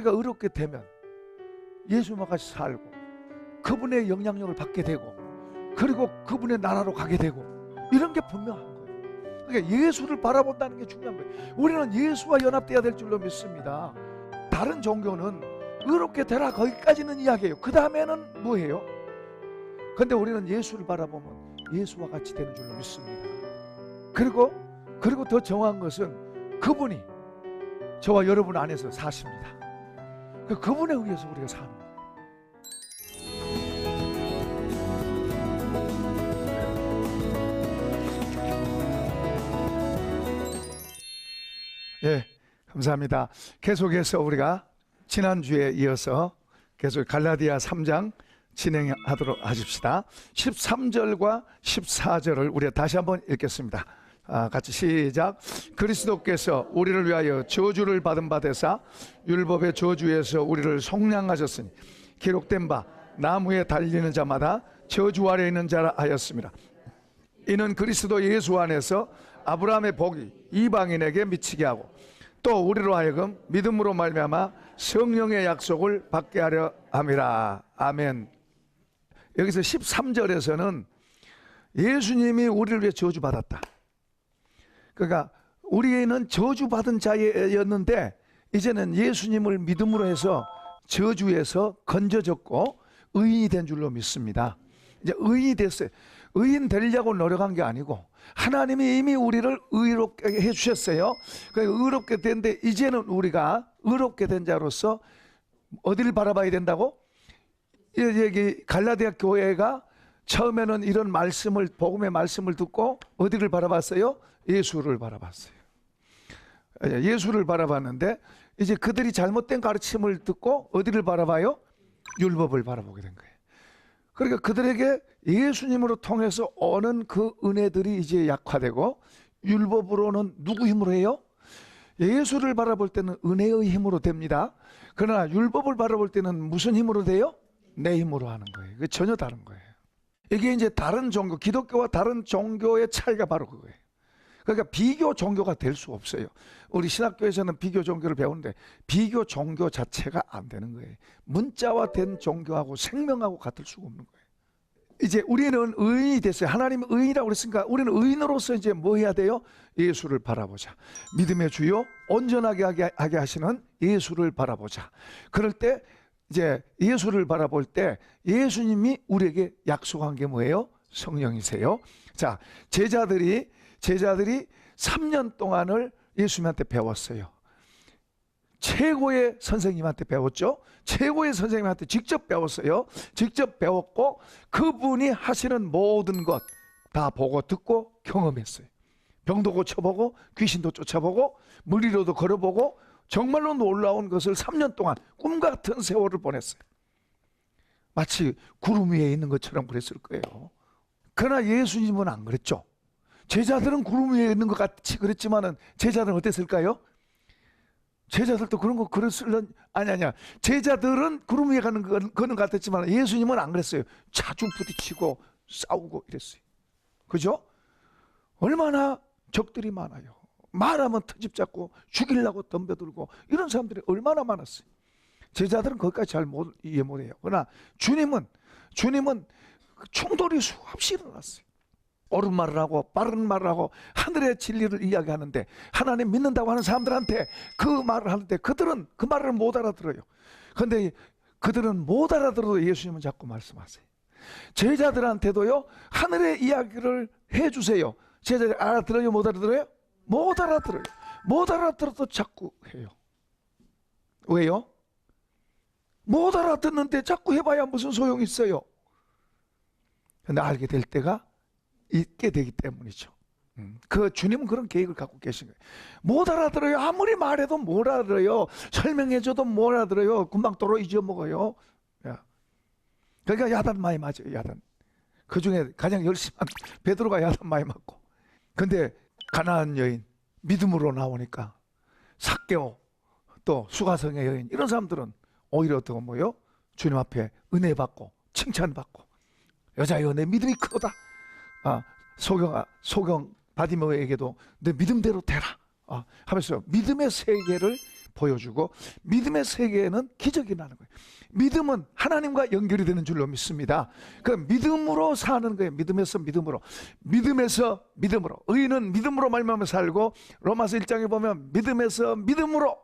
우리가 의롭게 되면 예수님과 같이 살고 그분의 영향력을 받게 되고 그리고 그분의 나라로 가게 되고 이런 게 분명한 거예요. 그러니까 예수를 바라본다는 게 중요한 거예요. 우리는 예수와 연합돼야 될 줄로 믿습니다. 다른 종교는 의롭게 되라 거기까지는 이야기해요. 그 다음에는 뭐예요? 근데 우리는 예수를 바라보면 예수와 같이 되는 줄로 믿습니다. 그리고 더 정확한 것은 그분이 저와 여러분 안에서 사십니다. 그분에 의해서 우리가 사는 거예요. 예, 감사합니다. 계속해서 우리가 지난주에 이어서 계속 갈라디아 3장 진행하도록 하십시다. 13절과 14절을 우리가 다시 한번 읽겠습니다. 같이 시작. 그리스도께서 우리를 위하여 저주를 받은 바 되사 율법의 저주에서 우리를 속량하셨으니 기록된 바 나무에 달리는 자마다 저주 아래 있는 자라 하였습니다. 이는 그리스도 예수 안에서 아브라함의 복이 이방인에게 미치게 하고 또 우리로 하여금 믿음으로 말미암아 성령의 약속을 받게 하려 함이라. 아멘. 여기서 13절에서는 예수님이 우리를 위해 저주받았다. 그러니까 우리는 저주받은 자였는데 이제는 예수님을 믿음으로 해서 저주에서 건져졌고 의인이 된 줄로 믿습니다. 이제 의인이 됐어요. 의인 되려고 노력한 게 아니고 하나님이 이미 우리를 의롭게 해주셨어요. 의롭게 된데 이제는 우리가 의롭게 된 자로서 어디를 바라봐야 된다고? 여기 갈라디아 교회가 처음에는 이런 말씀을 복음의 말씀을 듣고 어디를 바라봤어요? 예수를 바라봤어요. 예수를 바라봤는데 이제 그들이 잘못된 가르침을 듣고 어디를 바라봐요? 율법을 바라보게 된 거예요. 그러니까 그들에게 예수님으로 통해서 오는 그 은혜들이 이제 약화되고 율법으로는 누구 힘으로 해요? 예수를 바라볼 때는 은혜의 힘으로 됩니다. 그러나 율법을 바라볼 때는 무슨 힘으로 돼요? 내 힘으로 하는 거예요. 그게 전혀 다른 거예요. 이게 이제 다른 종교, 기독교와 다른 종교의 차이가 바로 그거예요. 그러니까 비교 종교가 될 수 없어요. 우리 신학교에서는 비교 종교를 배우는데 비교 종교 자체가 안 되는 거예요. 문자화 된 종교하고 생명하고 같을 수가 없는 거예요. 이제 우리는 의인이 됐어요. 하나님은 의인이라고 그랬으니까 우리는 의인으로서 이제 뭐 해야 돼요? 예수를 바라보자. 믿음의 주요 온전하게 하게 하시는 예수를 바라보자. 그럴 때 이제 예수를 바라볼 때 예수님이 우리에게 약속한 게 뭐예요? 성령이세요. 자, 제자들이 3년 동안을 예수님한테 배웠어요. 최고의 선생님한테 배웠죠. 최고의 선생님한테 직접 배웠어요. 직접 배웠고 그분이 하시는 모든 것 다 보고 듣고 경험했어요. 병도 고쳐보고 귀신도 쫓아보고 물리로도 걸어보고 정말로 놀라운 것을 3년 동안 꿈같은 세월을 보냈어요. 마치 구름 위에 있는 것처럼 그랬을 거예요. 그러나 예수님은 안 그랬죠. 제자들은 구름 위에 있는 것 같이 그랬지만은 제자들은 어땠을까요? 제자들도 그런 거 그랬을런 아니야. 제자들은 구름 위에 가는 거는 같았지만 예수님은 안 그랬어요. 자주 부딪히고 싸우고 이랬어요. 그죠? 얼마나 적들이 많아요. 말하면 트집 잡고 죽이려고 덤벼들고 이런 사람들이 얼마나 많았어요. 제자들은 거기까지 잘 이해 못해요. 그러나 주님은 충돌이 수없이 일어났어요. 옳은 말을 하고 바른 말을 하고 하늘의 진리를 이야기하는데 하나님 믿는다고 하는 사람들한테 그 말을 하는데 그들은 그 말을 못 알아들어요. 그런데 그들은 못 알아들어도 예수님은 자꾸 말씀하세요. 제자들한테도요 하늘의 이야기를 해주세요. 제자들이 알아들어요? 못 알아들어요? 못 알아들어요. 못 알아들어도 자꾸 해요. 왜요? 못 알아듣는데 자꾸 해봐야 무슨 소용이 있어요. 근데 알게 될 때가 있게 되기 때문이죠. 그 주님은 그런 계획을 갖고 계신 거예요. 못 알아들어요. 아무리 말해도 못 알아들어요. 설명해줘도 못 알아들어요. 금방 도로 잊어먹어요. 그러니까 야단 많이 맞아요. 야단. 그 중에 가장 열심한 베드로가 야단 많이 맞고. 근데 가나안 여인 믿음으로 나오니까 삭개오 또 수가성의 여인 이런 사람들은 오히려 더 뭐요? 주님 앞에 은혜 받고 칭찬받고 여자여 내 믿음이 크다. 소경 바디모에게도 내 믿음대로 되라 하면서 믿음의 세계를 보여주고, 믿음의 세계에는 기적이 나는 거예요. 믿음은 하나님과 연결이 되는 줄로 믿습니다. 그 믿음으로 사는 거예요. 믿음에서 믿음으로, 믿음에서 믿음으로. 의인은 믿음으로 말미암아 살고, 로마서 1장에 보면 믿음에서 믿음으로,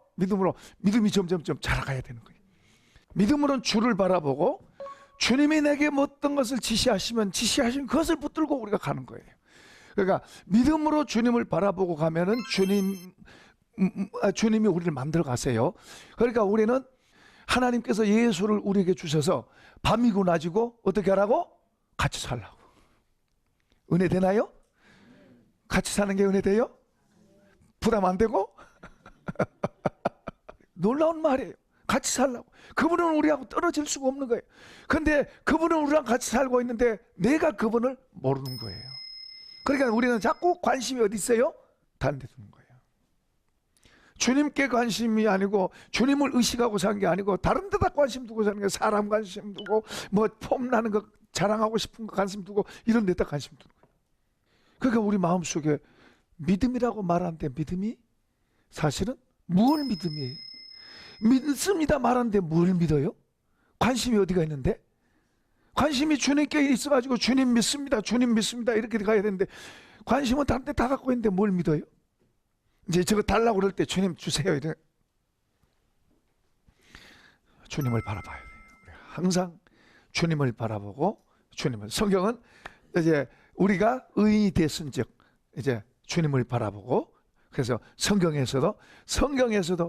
믿음이 점점점 자라가야 되는 거예요. 믿음으로는 주를 바라보고, 주님이 내게 어떤 것을 지시하시면 지시하신 그것을 붙들고 우리가 가는 거예요. 그러니까 믿음으로 주님을 바라보고 가면은 주님이 우리를 만들어 가세요. 그러니까 우리는 하나님께서 예수를 우리에게 주셔서 밤이고 낮이고 어떻게 하라고? 같이 살라고. 은혜 되나요? 같이 사는 게 은혜 돼요? 부담 안 되고? 놀라운 말이에요. 같이 살라고. 그분은 우리하고 떨어질 수가 없는 거예요. 근데 그분은 우리랑 같이 살고 있는데 내가 그분을 모르는 거예요. 그러니까 우리는 자꾸 관심이 어디 있어요? 다른 데 두는 거예요. 주님께 관심이 아니고, 주님을 의식하고 사는 게 아니고 다른 데다 관심 두고 사는 게, 사람 관심 두고 뭐 폼나는 거 자랑하고 싶은 거 관심 두고 이런 데다 관심 두는 거예요. 그러니까 우리 마음속에 믿음이라고 말하는데, 믿음이 사실은 뭘 믿음이에요? 믿습니다 말하는데 뭘 믿어요? 관심이 어디가 있는데? 관심이 주님께 있어가지고 주님 믿습니다, 주님 믿습니다 이렇게 가야 되는데, 관심은 다른 데 다 갖고 있는데 뭘 믿어요? 이제 저거 달라고 그럴 때 주님 주세요 이래. 주님을 바라봐야 돼요. 항상 주님을 바라보고, 성경은 이제 우리가 의인이 됐은즉 이제 주님을 바라보고, 그래서 성경에서도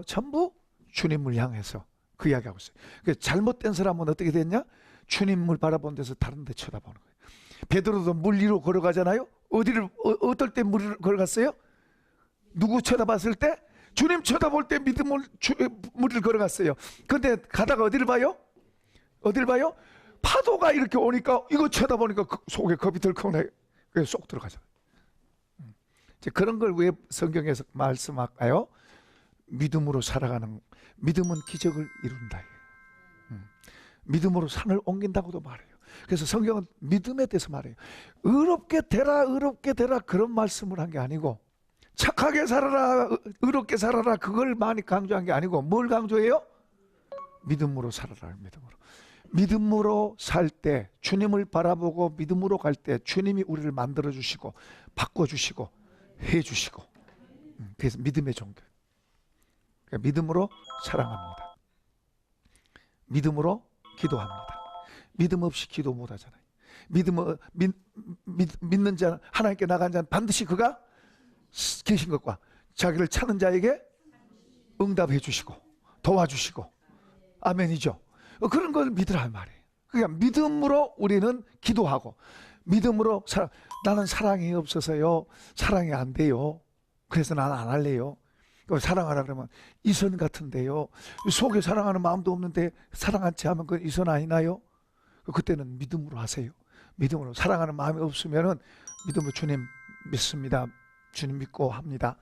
전부 주님을 향해서 그 이야기하고 있어요. 잘못된 사람은 어떻게 됐냐? 주님을 바라본 데서 다른 데 쳐다보는 거예요. 베드로도 물 위로 걸어가잖아요. 어떨 때 물 위로 걸어갔어요? 누구 쳐다봤을 때? 주님 쳐다볼 때 물을 걸어갔어요. 근데 가다가 어디를 봐요? 파도가 이렇게 오니까 이거 쳐다보니까 속에 겁이 덜컥 나요. 그래서 쏙 들어가잖아요. 그런 걸 왜 성경에서 말씀할까요? 믿음으로 살아가는, 믿음은 기적을 이룬다. 믿음으로 산을 옮긴다고도 말해요. 그래서 성경은 믿음에 대해서 말해요. 의롭게 되라 그런 말씀을 한 게 아니고, 착하게 살아라, 의롭게 살아라 그걸 많이 강조한 게 아니고, 뭘 강조해요? 믿음으로 살아라. 믿음으로 살 때, 주님을 바라보고 믿음으로 갈 때 주님이 우리를 만들어 주시고 바꿔주시고 해주시고, 그래서 믿음의 종교. 그러니까 믿음으로 사랑합니다. 믿음으로 기도합니다. 믿음 없이 기도 못 하잖아요. 믿는 자, 하나님께 나간 자는 반드시 그가 계신 것과 자기를 찾는 자에게 응답해 주시고 도와주시고, 아멘이죠. 그런 걸 믿으라 말이에요. 그러니까 믿음으로 우리는 기도하고, 믿음으로 나는 사랑이 없어서요, 사랑이 안 돼요, 그래서 나는 안 할래요. 사랑하라 그러면 이선 같은데요, 속에 사랑하는 마음도 없는데 사랑한 채 하면 그건 이선 아니나요? 그때는 믿음으로 하세요. 믿음으로. 사랑하는 마음이 없으면은 믿음으로 주님 믿습니다, 주님 믿고 합니다.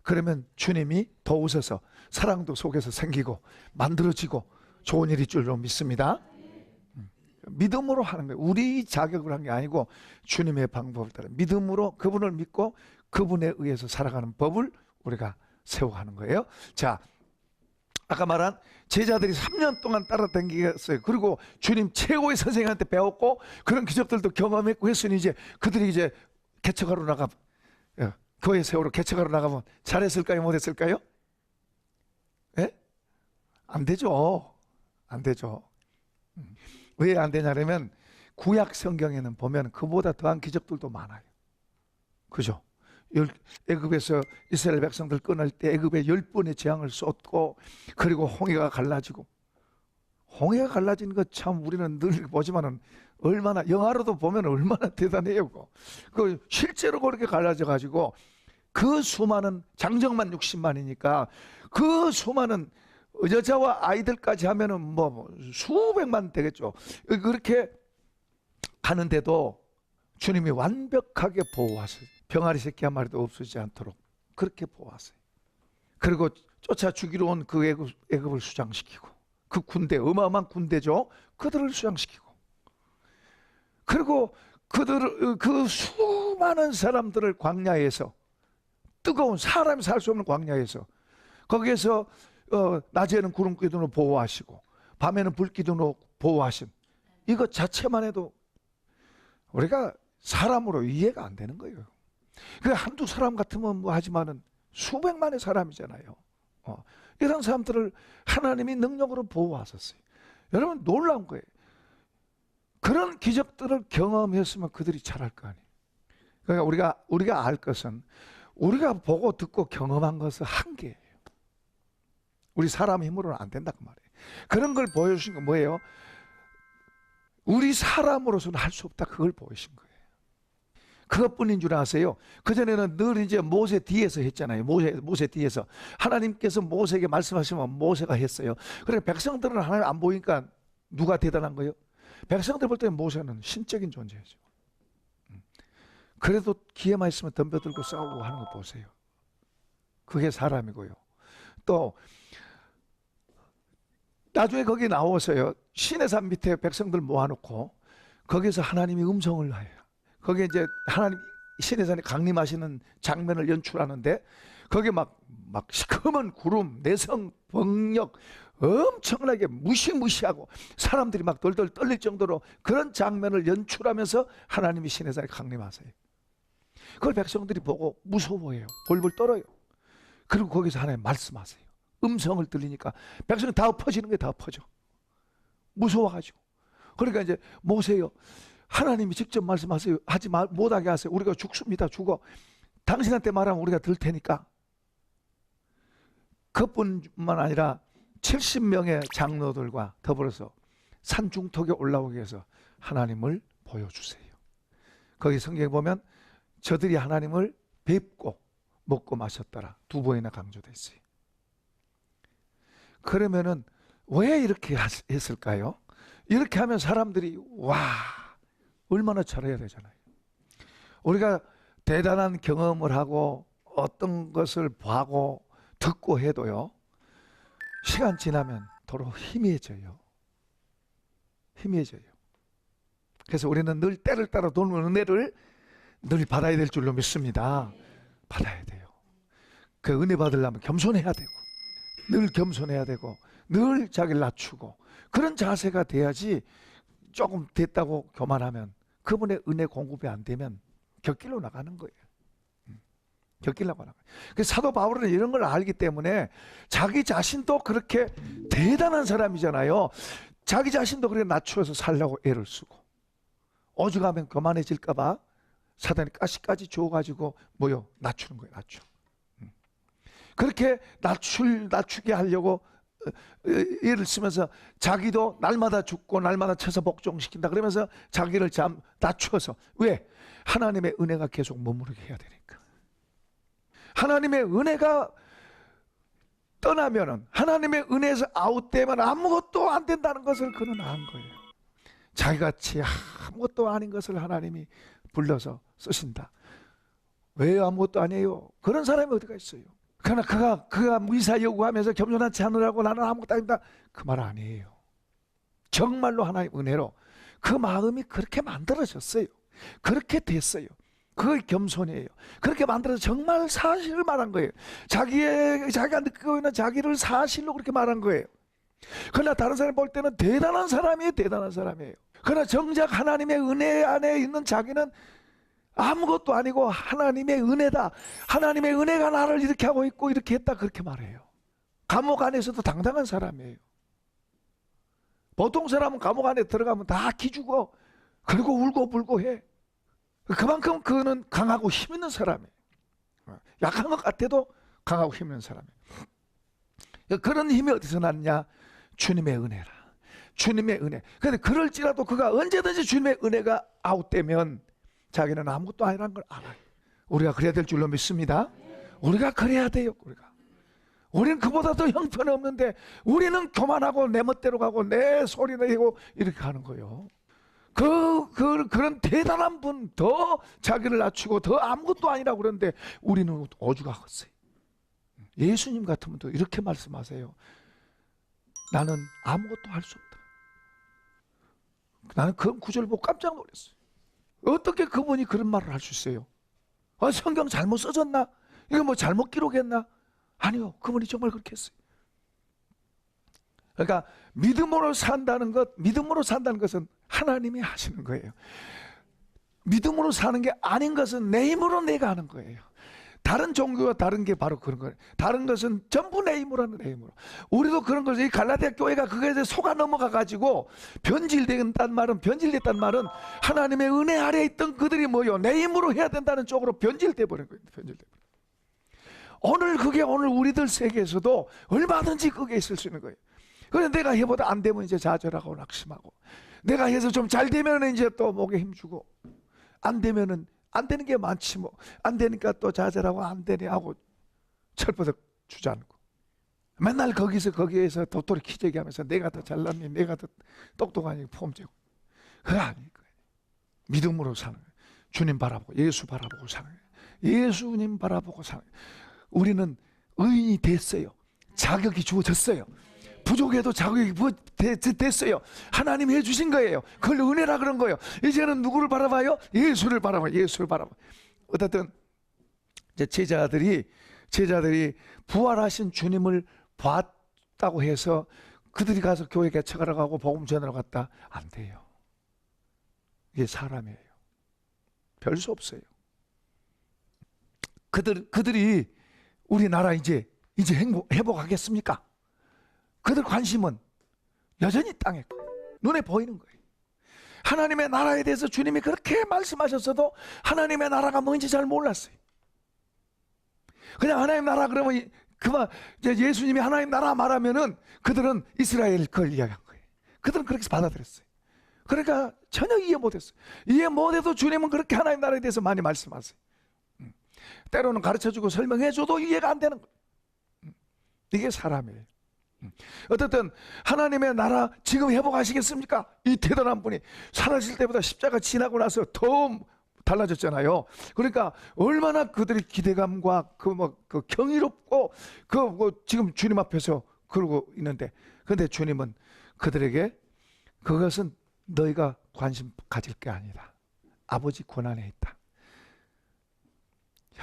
그러면 주님이 도우셔서 사랑도 속에서 생기고 만들어지고 좋은 일일 줄로 믿습니다. 믿음으로 하는 거예요. 우리 자격을 한 게 아니고 주님의 방법을 따라 믿음으로 그분을 믿고 그분에 의해서 살아가는 법을 우리가 세워가는 거예요. 자, 아까 말한 제자들이 3년 동안 따라다니겠어요. 그리고 주님 최고의 선생님한테 배웠고 그런 기적들도 경험했고 했으니 이제 그들이 이제 개척하러 나가, 교회 세우러 개척하러 나가면 잘했을까요? 못했을까요? 예? 안 되죠. 안 되죠. 왜 안 되냐면 구약 성경에는 보면 그보다 더한 기적들도 많아요. 그죠? 애굽에서 이스라엘 백성들 끊을 때 애굽에 10번의 재앙을 쏟고, 그리고 홍해가 갈라지고, 홍해가 갈라지는 것 참 우리는 늘 보지만은 얼마나, 영화로도 보면 얼마나 대단해요. 그 실제로 그렇게 갈라져 가지고 그 수많은, 장정만 60만이니까 그 수많은 여자와 아이들까지 하면은 뭐 수백만 되겠죠. 그렇게 가는데도 주님이 완벽하게 보호하세요. 병아리 새끼 한 마리도 없어지지 않도록 그렇게 보호하세요. 그리고 쫓아 죽이러 온 그 애굽을 수장시키고, 그 군대, 어마어마한 군대죠, 그들을 수장시키고, 그리고 그 수많은 사람들을 광야에서, 뜨거운 사람이 살 수 없는 광야에서 거기에서 낮에는 구름 기둥으로 보호하시고 밤에는 불 기둥으로 보호하심. 이것 자체만 해도 우리가 사람으로 이해가 안 되는 거예요. 그 한두 사람 같으면 뭐 하지만은 수백만의 사람이잖아요. 이런 사람들을 하나님이 능력으로 보호하셨어요. 여러분 놀라운 거예요. 그런 기적들을 경험했으면 그들이 잘할 거 아니에요. 그러니까 우리가 알 것은 우리가 보고 듣고 경험한 것은 한계예요. 우리 사람 힘으로는 안 된다 그 말이에요. 그런 걸 보여주신 건 뭐예요? 우리 사람으로서는 할 수 없다 그걸 보여주신 거예요. 그것뿐인 줄 아세요? 그전에는 늘 이제 모세 뒤에서 했잖아요. 모세 뒤에서 하나님께서 모세에게 말씀하시면 모세가 했어요. 그래 백성들은 하나님 안 보이니까 누가 대단한 거예요? 백성들 볼 때는 모세는 신적인 존재죠. 그래도 기회만 있으면 덤벼들고 싸우고 하는 거 보세요. 그게 사람이고요. 또 나중에 거기 나와서요. 시내산 밑에 백성들 모아놓고 거기서 하나님이 음성을 해요. 거기에 이제 하나님 시내산에 강림하시는 장면을 연출하는데 거기에 막 시커먼 구름, 내성, 병력 엄청나게 무시무시하고 사람들이 막 덜덜 떨릴 정도로 그런 장면을 연출하면서 하나님이 시내산에 강림하세요. 그걸 백성들이 보고 무서워해요. 벌벌 떨어요. 그리고 거기서 하나님 말씀하세요. 음성을 들리니까 백성이 다 엎어지는 게 다 엎어져. 무서워가지고. 그러니까 이제 모세요. 하나님이 직접 말씀하세요. 하지 못하게 하세요. 우리가 죽습니다. 죽어. 당신한테 말하면 우리가 들 테니까. 그뿐만 아니라 70명의 장로들과 더불어서 산중턱에 올라오기 위해서 하나님을 보여주세요. 거기 성경에 보면 저들이 하나님을 뵙고 먹고 마셨더라. 2번이나 강조되어 있어요. 그러면은 왜 이렇게 했을까요? 이렇게 하면 사람들이 와 얼마나 잘해야 되잖아요. 우리가 대단한 경험을 하고 어떤 것을 봐고 듣고 해도요. 시간 지나면 도로 희미해져요. 희미해져요. 그래서 우리는 늘 때를 따라 도는 은혜를 늘 받아야 될 줄로 믿습니다. 받아야 돼요. 그 은혜 받으려면 겸손해야 되고 늘 겸손해야 되고 늘 자기를 낮추고 그런 자세가 돼야지 조금 됐다고 교만하면 그분의 은혜 공급이 안 되면 곁길로 나가는 거예요. 곁길로 나가는 거예요. 그래서 사도 바울은 이런 걸 알기 때문에 자기 자신도 그렇게 대단한 사람이잖아요. 자기 자신도 그렇게 낮추어서 살려고 애를 쓰고 오죽하면 교만해질까 봐 사단이 가시까지 줘가지고 낮추는 거예요. 낮춰. 그렇게 낮추게 하려고 애를 쓰면서 자기도 날마다 죽고 날마다 쳐서 복종시킨다 그러면서 자기를 낮춰서 왜? 하나님의 은혜가 계속 머무르게 해야 되니까. 하나님의 은혜가 떠나면은 하나님의 은혜에서 아웃되면 아무것도 안 된다는 것을 그는 안 거예요. 자기같이 아무것도 아닌 것을 하나님이 불러서 쓰신다. 왜 아무것도 아니에요? 그런 사람이 어디가 있어요? 그러나 그가 무이사 요구하면서 겸손하지 않으라고 나는 아무것도 아닙니다. 그 말 아니에요. 정말로 하나님 은혜로 그 마음이 그렇게 만들어졌어요. 그렇게 됐어요. 그게 겸손이에요. 그렇게 만들어서 정말 사실을 말한 거예요. 자기가 느끼고 있는 자기를 사실로 그렇게 말한 거예요. 그러나 다른 사람이 볼 때는 대단한 사람이에요. 대단한 사람이에요. 그러나 정작 하나님의 은혜 안에 있는 자기는 아무것도 아니고 하나님의 은혜다. 하나님의 은혜가 나를 이렇게 하고 있고 이렇게 했다 그렇게 말해요. 감옥 안에서도 당당한 사람이에요. 보통 사람은 감옥 안에 들어가면 다 기죽어. 그리고 울고 불고 해. 그만큼 그는 강하고 힘 있는 사람이에요. 약한 것 같아도 강하고 힘 있는 사람이에요. 그런 힘이 어디서 났냐? 주님의 은혜라. 주님의 은혜. 그런데 그럴지라도 그가 언제든지 주님의 은혜가 아웃되면 자기는 아무것도 아니라는 걸 알아요. 우리가 그래야 될 줄로 믿습니다. 우리가 그래야 돼요. 우리는 그보다 더 형편없는데 우리는 교만하고 내 멋대로 가고 내 소리 내고 이렇게 하는 거예요. 그런 대단한 분, 더 자기를 낮추고 더 아무것도 아니라고 그러는데 우리는 오죽 하겠어요. 예수님 같으면 또 이렇게 말씀하세요. 나는 아무것도 할 수 없다. 나는 그 구절을 보고 깜짝 놀랐어요. 어떻게 그분이 그런 말을 할 수 있어요? 성경 잘못 써졌나? 이거 뭐 잘못 기록했나? 아니요. 그분이 정말 그렇게 했어요. 그러니까 믿음으로 산다는 것은 하나님이 하시는 거예요. 믿음으로 사는 게 아닌 것은 내 힘으로 내가 하는 거예요. 다른 종교와 다른 게 바로 그런 거예요. 다른 것은 전부 내 힘으로 하는, 내 힘으로. 우리도 그런 거죠. 이 갈라디아 교회가 그거에 대해 속아 넘어가가지고 변질됐다는 말은 하나님의 은혜 아래에 있던 그들이 뭐요? 내 힘으로 해야 된다는 쪽으로 변질돼 버린 거예요. 오늘 우리들 세계에서도 얼마든지 그게 있을 수 있는 거예요. 그런데 내가 해보다 안 되면 이제 좌절하고 낙심하고, 내가 해서 좀 잘 되면 이제 또 목에 힘주고, 안 되면은 안 되는 게 많지 뭐. 안 되니까 또 좌절하고 안 되네 하고 철버덕 주저앉고, 맨날 거기에서 도토리 키재기 하면서 내가 더 잘났니, 내가 더 똑똑하니 폼재고. 그거 아닐 거예요. 믿음으로 사는 거예요. 주님 바라보고, 예수 바라보고 사는 거예요. 예수님 바라보고 사는 거예요. 우리는 의인이 됐어요. 자격이 주어졌어요. 부족해도 자격이 됐어요. 하나님이 해주신 거예요. 그걸 은혜라 그런 거예요. 이제는 누구를 바라봐요? 예수를 바라봐요. 예수를 바라봐요. 어쨌든 이제 제자들이 부활하신 주님을 봤다고 해서 그들이 가서 교회 개척하러 가고 복음 전하러 갔다? 안 돼요. 이게 사람이에요. 별 수 없어요. 그들이 우리나라 이제 회복하겠습니까? 그들 관심은 여전히 땅에 눈에 보이는 거예요. 하나님의 나라에 대해서 주님이 그렇게 말씀하셨어도 하나님의 나라가 뭔지 잘 몰랐어요. 그냥 하나님 나라 그러면 그만, 이제 예수님이 하나님 나라 말하면은 그들은 이스라엘 걸 이야기한 거예요. 그들은 그렇게 받아들였어요. 그러니까 전혀 이해 못했어요. 이해 못해도 주님은 그렇게 하나님 나라에 대해서 많이 말씀하세요. 때로는 가르쳐주고 설명해줘도 이해가 안 되는 거예요. 이게 사람이에요. 어쨌든 하나님의 나라 지금 회복하시겠습니까? 이 대단한 분이 살아실 때보다 십자가 지나고 나서 더 달라졌잖아요. 그러니까 얼마나 그들이 기대감과 그 경이롭고 지금 주님 앞에서 그러고 있는데, 그런데 주님은 그들에게 그것은 너희가 관심 가질 게 아니다. 아버지 권한에 있다.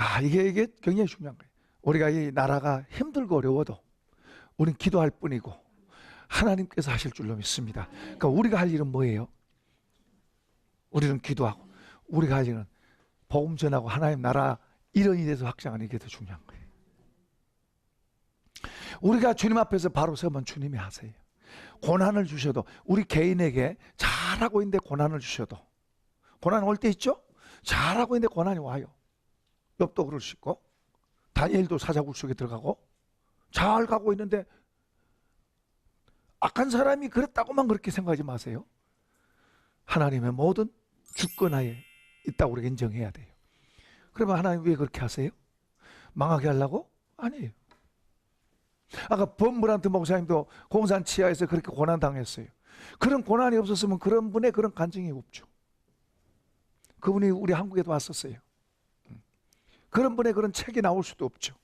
야, 이게 굉장히 중요한 거예요. 우리가 이 나라가 힘들고 어려워도 우리는 기도할 뿐이고 하나님께서 하실 줄로 믿습니다. 그러니까 우리가 할 일은 뭐예요? 우리는 기도하고, 우리가 할 일은 복음 전하고 하나님 나라 일원이 돼서 확장하는 게 더 중요한 거예요. 우리가 주님 앞에서 바로 서면 주님이 하세요. 고난을 주셔도, 우리 개인에게 잘하고 있는데 고난을 주셔도, 고난 올 때 있죠? 잘하고 있는데 고난이 와요. 욥도 그럴 수 있고, 다니엘도 사자굴 속에 들어가고, 잘 가고 있는데 악한 사람이 그랬다고만 그렇게 생각하지 마세요. 하나님의 모든 주권하에 있다고 우리가 인정해야 돼요. 그러면 하나님 왜 그렇게 하세요? 망하게 하려고? 아니에요. 아까 범브란트 목사님도 공산 치하에서 그렇게 고난 당했어요. 그런 고난이 없었으면 그런 분의 그런 간증이 없죠. 그분이 우리 한국에도 왔었어요. 그런 분의 그런 책이 나올 수도 없죠.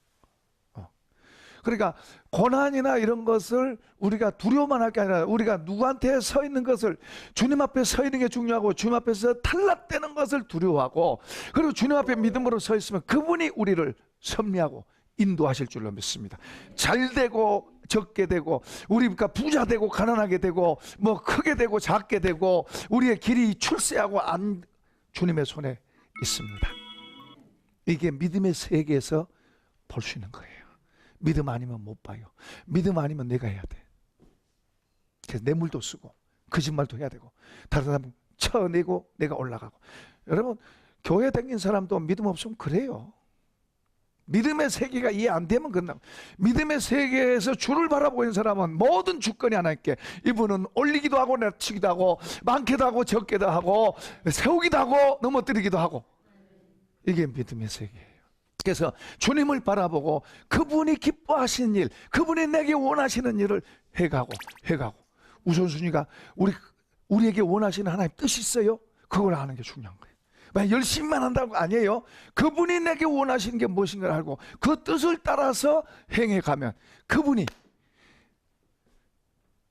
그러니까 고난이나 이런 것을 우리가 두려워만 할 게 아니라, 우리가 누구한테 서 있는 것을, 주님 앞에 서 있는 게 중요하고, 주님 앞에서 탈락되는 것을 두려워하고, 그리고 주님 앞에 믿음으로 서 있으면 그분이 우리를 섭리하고 인도하실 줄로 믿습니다. 잘 되고 적게 되고, 우리가 부자 되고 가난하게 되고, 뭐 크게 되고 작게 되고, 우리의 길이 출세하고 안, 주님의 손에 있습니다. 이게 믿음의 세계에서 볼 수 있는 거예요. 믿음 아니면 못 봐요. 믿음 아니면 내가 해야 돼. 그래서 뇌물도 쓰고 거짓말도 해야 되고, 다른 사람 쳐내고 내가 올라가고. 여러분, 교회 다닌 사람도 믿음 없으면 그래요. 믿음의 세계가 이해 안 되면 끝나고, 믿음의 세계에서 주를 바라보고 있는 사람은 모든 주권이 하나님께, 이분은 올리기도 하고 내치기도 하고 많게도 하고 적게도 하고 세우기도 하고 넘어뜨리기도 하고, 이게 믿음의 세계예요. 그래서 주님을 바라보고 그분이 기뻐하시는 일, 그분이 내게 원하시는 일을 해가고 우선순위가 우리에게 원하시는 하나님 뜻이 있어요. 그걸 아는 게 중요한 거예요. 만약 열심히만 한다고 아니에요. 그분이 내게 원하시는 게 무엇인가를 알고 그 뜻을 따라서 행해가면 그분이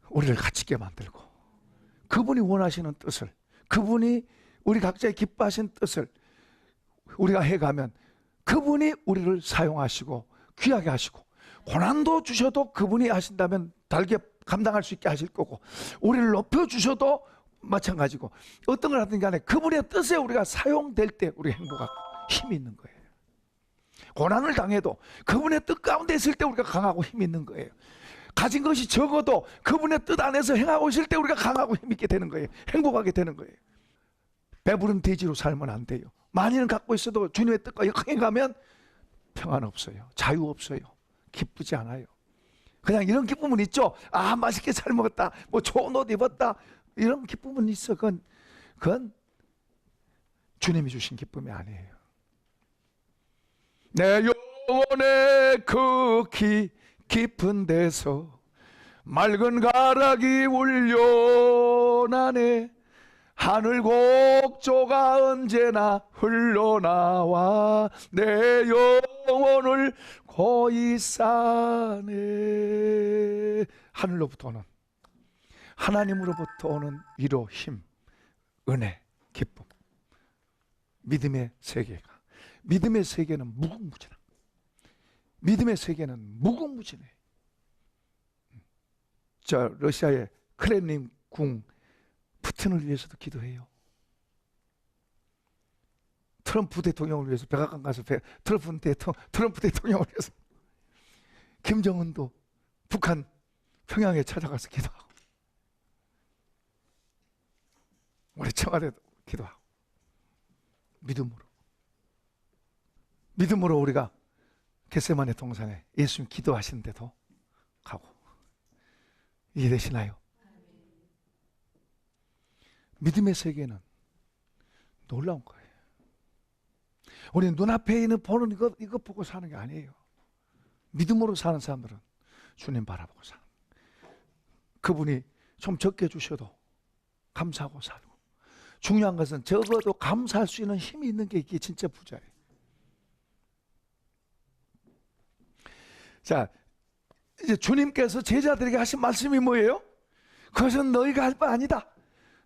우리를 갇히게 만들고, 그분이 원하시는 뜻을, 그분이 우리 각자의 기뻐하신 뜻을 우리가 해가면 그분이 우리를 사용하시고 귀하게 하시고, 고난도 주셔도 그분이 하신다면 달게 감당할 수 있게 하실 거고, 우리를 높여주셔도 마찬가지고, 어떤 걸 하든 간에 그분의 뜻에 우리가 사용될 때 우리 행복하고 힘이 있는 거예요. 고난을 당해도 그분의 뜻 가운데 있을 때 우리가 강하고 힘이 있는 거예요. 가진 것이 적어도 그분의 뜻 안에서 행하고 있을 때 우리가 강하고 힘있게 되는 거예요. 행복하게 되는 거예요. 배부른 돼지로 살면 안 돼요. 많이는 갖고 있어도 주님의 뜻과 역행하면 평안 없어요. 자유 없어요. 기쁘지 않아요. 그냥 이런 기쁨은 있죠. 아, 맛있게 잘 먹었다, 뭐 좋은 옷 입었다, 이런 기쁨은 있어. 그건 주님이 주신 기쁨이 아니에요. 내 영혼의 그 깊은 데서 맑은 가락이 울려나네. 하늘 곡조가 언제나 흘러나와 내 영혼을 고이 싸네. 하늘로부터 오는, 하나님으로부터 오는 위로, 힘, 은혜, 기쁨. 믿음의 세계가, 믿음의 세계는 무궁무진한, 믿음의 세계는 무궁무진해. 저 러시아의 크렘린 궁 푸틴을 위해서도 기도해요. 트럼프 대통령을 위해서 백악관 가서 트럼프 대통령을 위해서, 김정은도 북한 평양에 찾아가서 기도하고, 우리 청와대도 기도하고, 믿음으로 우리가 겟세마네 동산에 예수님 기도하시는 데도 가고. 이해되시나요? 믿음의 세계는 놀라운 거예요. 우리는 눈앞에 있는 보는 이것 보고 사는 게 아니에요. 믿음으로 사는 사람들은 주님 바라보고 사는, 그분이 좀 적게 주셔도 감사하고 살고, 중요한 것은 적어도 감사할 수 있는 힘이 있는 게 이게 진짜 부자예요. 자, 이제 주님께서 제자들에게 하신 말씀이 뭐예요? 그것은 너희가 할 바 아니다.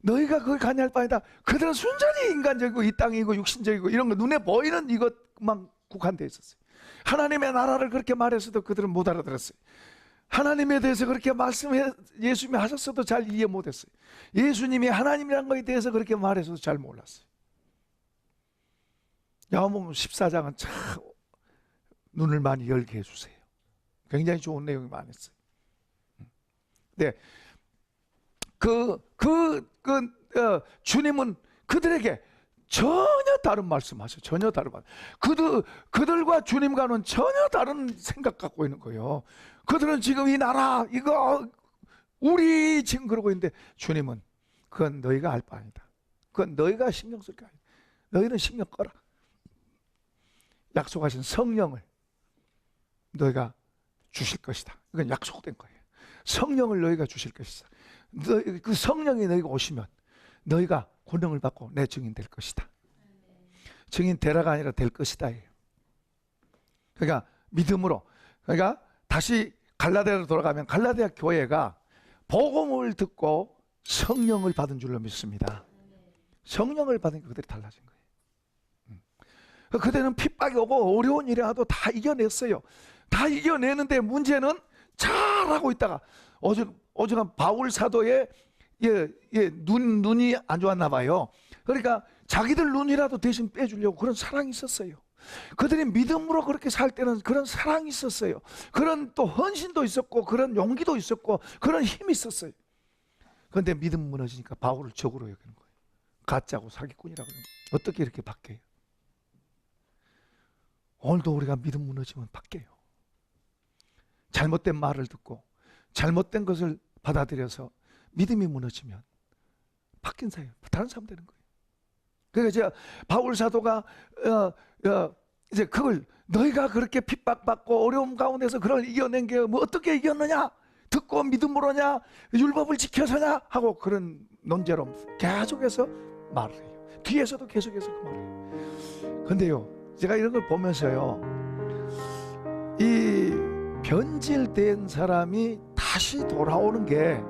너희가 그걸 관여할 바 아니다. 그들은 순전히 인간적이고 이 땅이고 육신적이고 이런 거 눈에 보이는 이것만 국한되어 있었어요. 하나님의 나라를 그렇게 말했어도 그들은 못 알아들었어요. 하나님에 대해서 그렇게 예수님이 하셨어도 잘 이해 못했어요. 예수님이 하나님이라는 것에 대해서 그렇게 말해서도 잘 몰랐어요. 야고보서 14장은 참 눈을 많이 열게 해주세요. 굉장히 좋은 내용이 많았어요. 네, 주님은 그들에게 전혀 다른 말씀하셔요. 전혀 다른 말씀. 그들과 주님과는 전혀 다른 생각 갖고 있는 거예요. 그들은 지금 이 나라 이거 우리 지금 그러고 있는데, 주님은 그건 너희가 할 바 아니다. 그건 너희가 신경 쓸 게 아니다. 너희는 신경 꺼라. 약속하신 성령을 너희가 주실 것이다. 이건 약속된 거예요. 성령을 너희가 주실 것이다. 그 성령이 너희가 오시면 너희가 권능을 받고 내 증인 될 것이다. 증인 되라가 아니라 될 것이다. 그러니까 믿음으로, 그러니까 다시 갈라디아로 돌아가면 갈라디아 교회가 복음을 듣고 성령을 받은 줄로 믿습니다. 성령을 받으니까 그들이 달라진 거예요. 그들은 핍박이 오고 어려운 일이 와도 다 이겨냈어요. 다 이겨내는데 문제는 잘하고 있다가 오죽한 바울 사도의 눈이 안 좋았나 봐요. 그러니까 자기들 눈이라도 대신 빼주려고 그런 사랑이 있었어요. 그들이 믿음으로 그렇게 살 때는 그런 사랑이 있었어요. 그런 또 헌신도 있었고, 그런 용기도 있었고, 그런 힘이 있었어요. 그런데 믿음 무너지니까 바울을 적으로 여기는 거예요. 가짜고 사기꾼이라고. 어떻게 이렇게 바뀌어요? 오늘도 우리가 믿음 무너지면 바뀌어요. 잘못된 말을 듣고 잘못된 것을 받아들여서 믿음이 무너지면 바뀐 사람, 다른 사람 되는 거예요. 그러니까 제가 바울 사도가 이제 그걸 너희가 그렇게 핍박받고 어려움 가운데서 그걸 이겨낸 게 뭐 어떻게 이겼느냐? 듣고 믿음으로냐? 율법을 지켜서냐? 하고 그런 논제로 계속해서 말을 해요. 뒤에서도 계속해서 그 말을 해요. 근데요, 제가 이런 걸 보면서요, 이 변질된 사람이 다시 돌아오는 게